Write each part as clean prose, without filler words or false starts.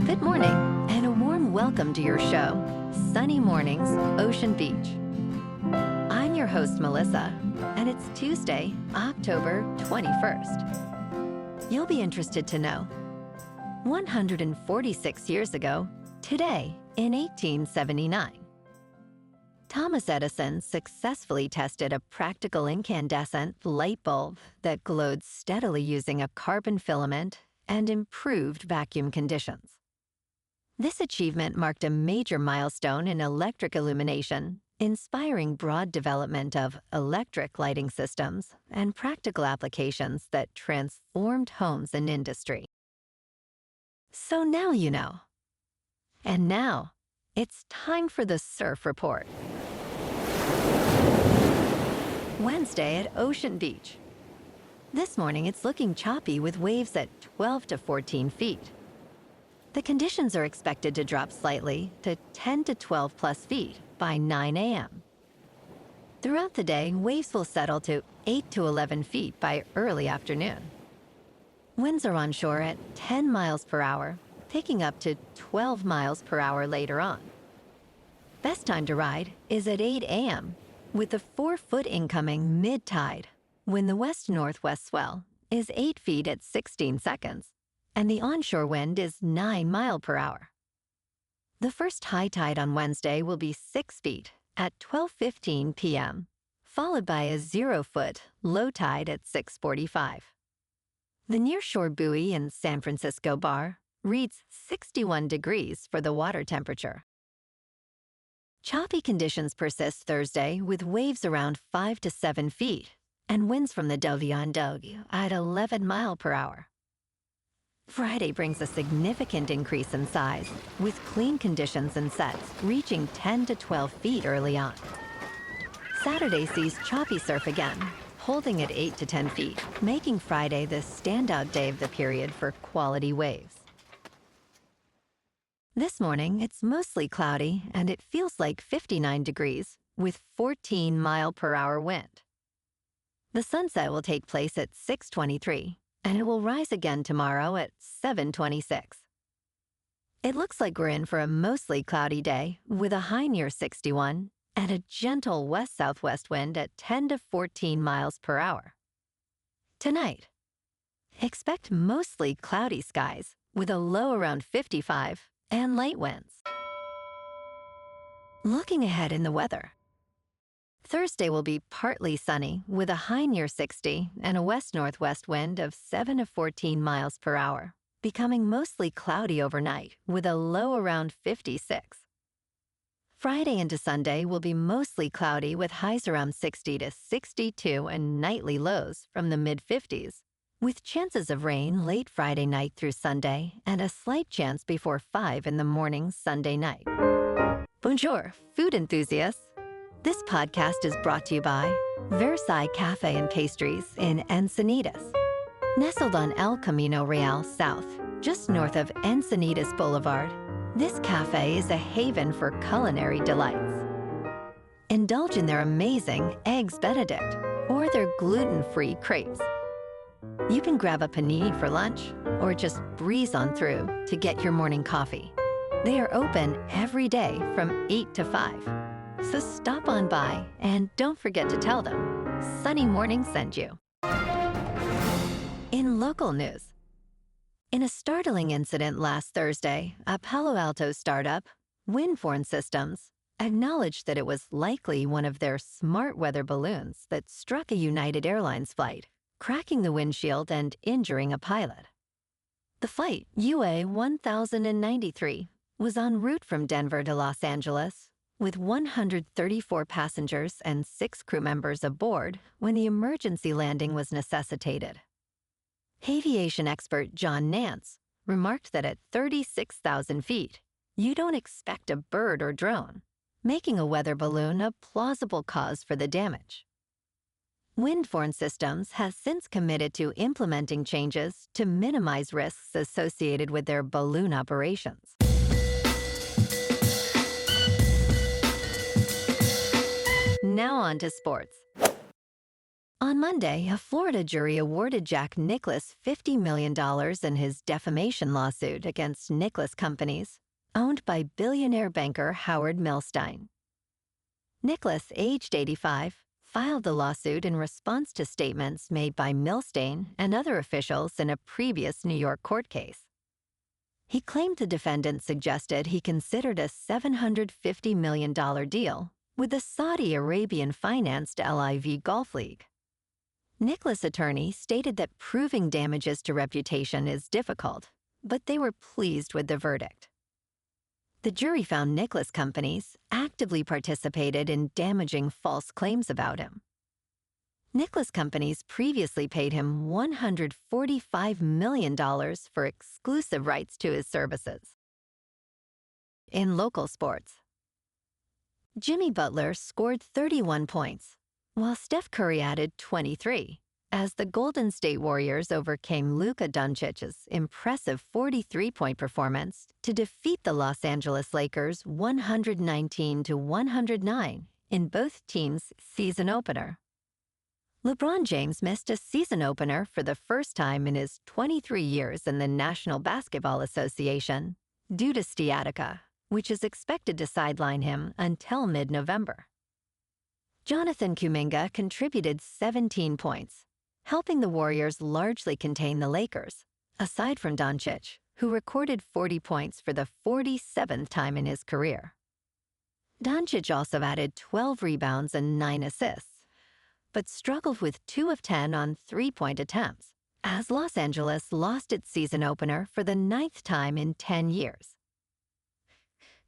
Good morning, and a warm welcome to your show, Sunny Mornings, Ocean Beach. I'm your host, Melissa, and it's Tuesday, October 21st. You'll be interested to know, 146 years ago, today in 1879, Thomas Edison successfully tested a practical incandescent light bulb that glowed steadily using a carbon filament and improved vacuum conditions. This achievement marked a major milestone in electric illumination, inspiring broad development of electric lighting systems and practical applications that transformed homes and industry. So now you know. And now, it's time for the Surf Report. Wednesday at Ocean Beach. This morning, it's looking choppy with waves at 12 to 14 feet. The conditions are expected to drop slightly to 10 to 12 plus feet by 9 a.m. Throughout the day, waves will settle to 8 to 11 feet by early afternoon. Winds are onshore at 10 miles per hour, picking up to 12 miles per hour later on. Best time to ride is at 8 a.m. with a 4-foot incoming mid-tide, when the west-northwest swell is 8 feet at 16 seconds, and the onshore wind is 9 miles per hour. The first high tide on Wednesday will be 6 feet at 12:15 p.m., followed by a 0-foot low tide at 6:45. The nearshore buoy in San Francisco Bar reads 61 degrees for the water temperature. Choppy conditions persist Thursday with waves around 5 to 7 feet and winds from the Doviandog at 11 miles per hour. Friday brings a significant increase in size, with clean conditions and sets reaching 10 to 12 feet early on. Saturday sees choppy surf again, holding at 8 to 10 feet, making Friday the standout day of the period for quality waves. This morning, it's mostly cloudy, and it feels like 59 degrees, with 14 mile per hour wind. The sunset will take place at 6:23, and it will rise again tomorrow at 7:26. It looks like we're in for a mostly cloudy day, with a high near 61 and a gentle west-southwest wind at 10 to 14 miles per hour. Tonight, expect mostly cloudy skies, with a low around 55 and light winds. Looking ahead in the weather. Thursday will be partly sunny with a high near 60 and a west-northwest wind of 7 to 14 miles per hour, becoming mostly cloudy overnight with a low around 56. Friday into Sunday will be mostly cloudy with highs around 60 to 62 and nightly lows from the mid-50s, with chances of rain late Friday night through Sunday and a slight chance before 5 in the morning Sunday night. Bonjour, food enthusiasts. This podcast is brought to you by Versailles Cafe and Pastries in Encinitas. Nestled on El Camino Real South, just north of Encinitas Boulevard, this cafe is a haven for culinary delights. Indulge in their amazing Eggs Benedict or their gluten-free crepes. You can grab a panini for lunch or just breeze on through to get your morning coffee. They are open every day from 8 to 5. So stop on by and don't forget to tell them Sunny Morning sent you. In local news, in a startling incident last Thursday, a Palo Alto startup, WindBorne Systems, acknowledged that it was likely one of their smart weather balloons that struck a United Airlines flight, cracking the windshield and injuring a pilot. The flight, UA 1093, was en route from Denver to Los Angeles, with 134 passengers and 6 crew members aboard when the emergency landing was necessitated. Aviation expert John Nance remarked that at 36,000 feet, you don't expect a bird or drone, making a weather balloon a plausible cause for the damage. WindBorne Systems has since committed to implementing changes to minimize risks associated with their balloon operations. Now on to sports. On Monday, a Florida jury awarded Jack Nicklaus $50 million in his defamation lawsuit against Nicklaus Companies, owned by billionaire banker Howard Milstein. Nicklaus, aged 85, filed the lawsuit in response to statements made by Milstein and other officials in a previous New York court case. He claimed the defendant suggested he considered a $750 million deal with the Saudi Arabian-financed LIV Golf League. Nicklaus' attorney stated that proving damages to reputation is difficult, but they were pleased with the verdict. The jury found Nicklaus Companies actively participated in damaging false claims about him. Nicklaus Companies previously paid him $145 million for exclusive rights to his services. In local sports, Jimmy Butler scored 31 points, while Steph Curry added 23, as the Golden State Warriors overcame Luka Doncic's impressive 43-point performance to defeat the Los Angeles Lakers 119-109 in both teams' season opener. LeBron James missed a season opener for the first time in his 23 years in the National Basketball Association due to sciatica, which is expected to sideline him until mid-November. Jonathan Kuminga contributed 17 points, helping the Warriors largely contain the Lakers, aside from Doncic, who recorded 40 points for the 47th time in his career. Doncic also added 12 rebounds and 9 assists, but struggled with 2 of 10 on three-point attempts, as Los Angeles lost its season opener for the 9th time in 10 years.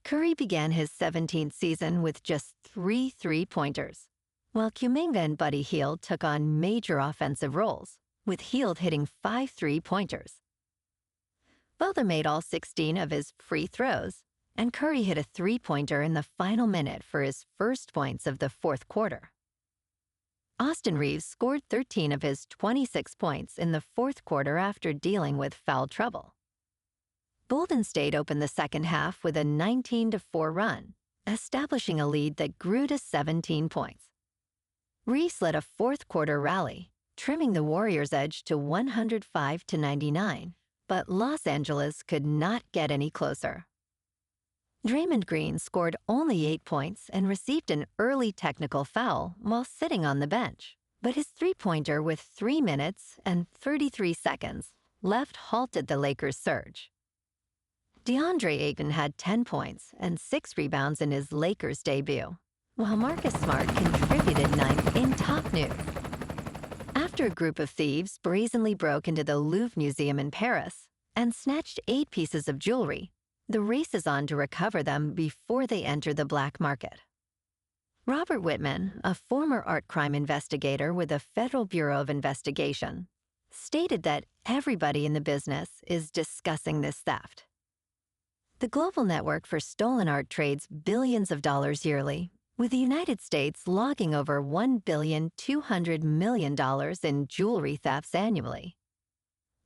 Curry began his 17th season with just 3 three-pointers, while Kuminga and Buddy Hield took on major offensive roles, with Hield hitting 5 three-pointers. Butler made all 16 of his free throws, and Curry hit a three-pointer in the final minute for his first points of the fourth quarter. Austin Reeves scored 13 of his 26 points in the fourth quarter after dealing with foul trouble. Golden State opened the second half with a 19-4 run, establishing a lead that grew to 17 points. Reeves led a fourth-quarter rally, trimming the Warriors' edge to 105-99, but Los Angeles could not get any closer. Draymond Green scored only 8 points and received an early technical foul while sitting on the bench, but his three-pointer with 3 minutes and 33 seconds left halted the Lakers' surge. DeAndre Ayton had 10 points and 6 rebounds in his Lakers debut, while Marcus Smart contributed 9 in top news. After a group of thieves brazenly broke into the Louvre Museum in Paris and snatched 8 pieces of jewelry, the race is on to recover them before they enter the black market. Robert Whitman, a former art crime investigator with the Federal Bureau of Investigation, stated that everybody in the business is discussing this theft. The global network for stolen art trades billions of dollars yearly, with the United States logging over $1.2 billion in jewelry thefts annually.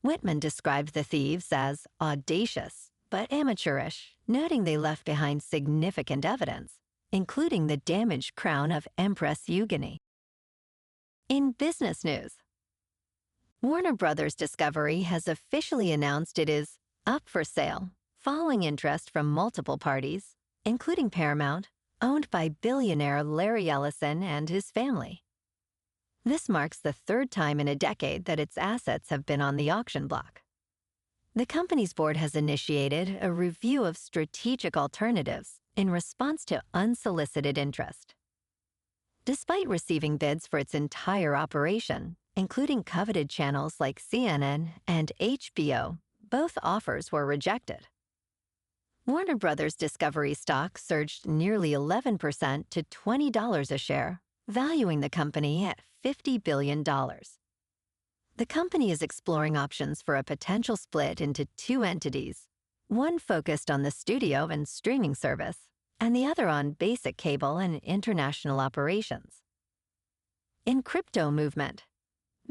Whitman described the thieves as audacious but amateurish, noting they left behind significant evidence, including the damaged crown of Empress Eugenie. In business news, Warner Brothers Discovery has officially announced it is up for sale, following interest from multiple parties, including Paramount, owned by billionaire Larry Ellison and his family. This marks the 3rd time in a decade that its assets have been on the auction block. The company's board has initiated a review of strategic alternatives in response to unsolicited interest. Despite receiving bids for its entire operation, including coveted channels like CNN and HBO, both offers were rejected. Warner Brothers Discovery stock surged nearly 11% to $20 a share, valuing the company at $50 billion. The company is exploring options for a potential split into 2 entities, one focused on the studio and streaming service, and the other on basic cable and international operations. In crypto movement,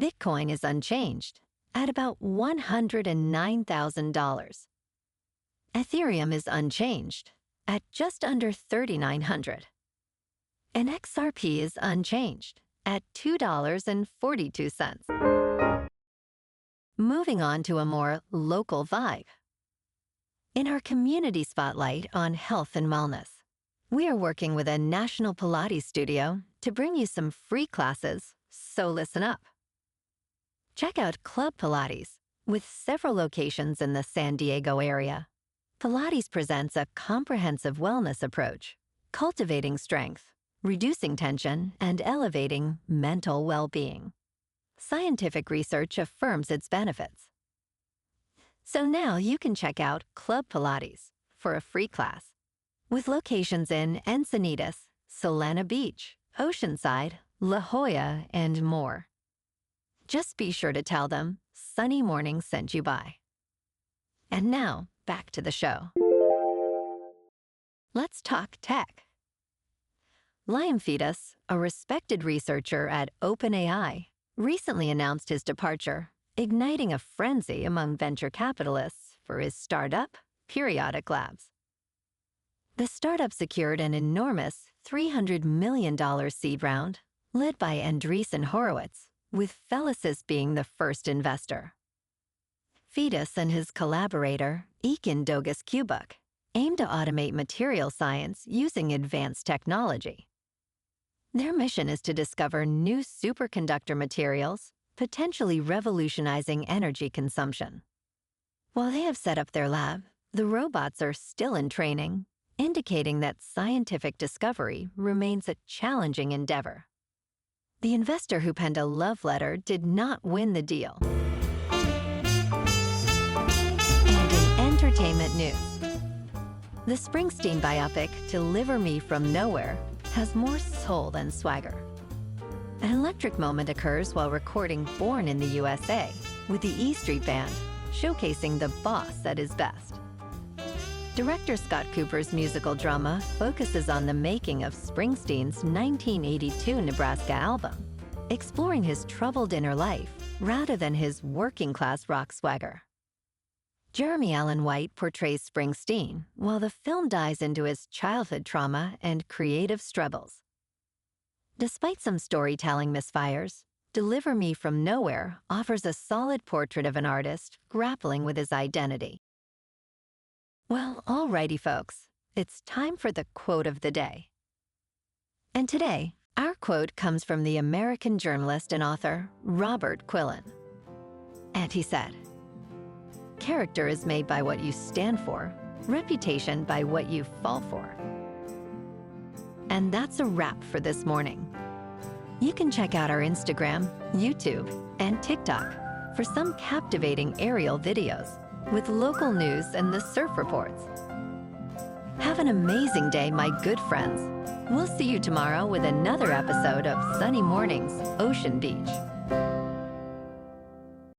Bitcoin is unchanged at about $109,000. Ethereum is unchanged at just under $3,900. And XRP is unchanged at $2.42. Moving on to a more local vibe. In our community spotlight on health and wellness, we are working with a national Pilates studio to bring you some free classes, so listen up. Check out Club Pilates, with several locations in the San Diego area. Pilates presents a comprehensive wellness approach, cultivating strength, reducing tension, and elevating mental well-being. Scientific research affirms its benefits. So now you can check out Club Pilates for a free class, with locations in Encinitas, Solana Beach, Oceanside, La Jolla, and more. Just be sure to tell them Sunny Morning sent you by. And now, back to the show. Let's talk tech. Liam Fetus, a respected researcher at OpenAI, recently announced his departure, igniting a frenzy among venture capitalists for his startup, Periodic Labs. The startup secured an enormous $300 million seed round, led by Andreessen Horowitz, with Felicis being the first investor. Fetus and his collaborator, Ekin Dogus-Kubuk, aim to automate material science using advanced technology. Their mission is to discover new superconductor materials, potentially revolutionizing energy consumption. While they have set up their lab, the robots are still in training, indicating that scientific discovery remains a challenging endeavor. The investor who penned a love letter did not win the deal. And in entertainment news, the Springsteen biopic, Deliver Me From Nowhere, has more soul than swagger. An electric moment occurs while recording Born in the USA with the E Street Band, showcasing the boss at his best. Director Scott Cooper's musical drama focuses on the making of Springsteen's 1982 Nebraska album, exploring his troubled inner life rather than his working-class rock swagger. Jeremy Allen White portrays Springsteen, while the film dives into his childhood trauma and creative struggles. Despite some storytelling misfires, Deliver Me From Nowhere offers a solid portrait of an artist grappling with his identity. Well, alrighty folks, it's time for the quote of the day. And today, our quote comes from the American journalist and author Robert Quillen. And he said, "Character is made by what you stand for, reputation by what you fall for." And that's a wrap for this morning. You can check out our Instagram, YouTube, and TikTok for some captivating aerial videos with local news and the surf reports. Have an amazing day, my good friends. We'll see you tomorrow with another episode of Sunny Mornings, Ocean Beach.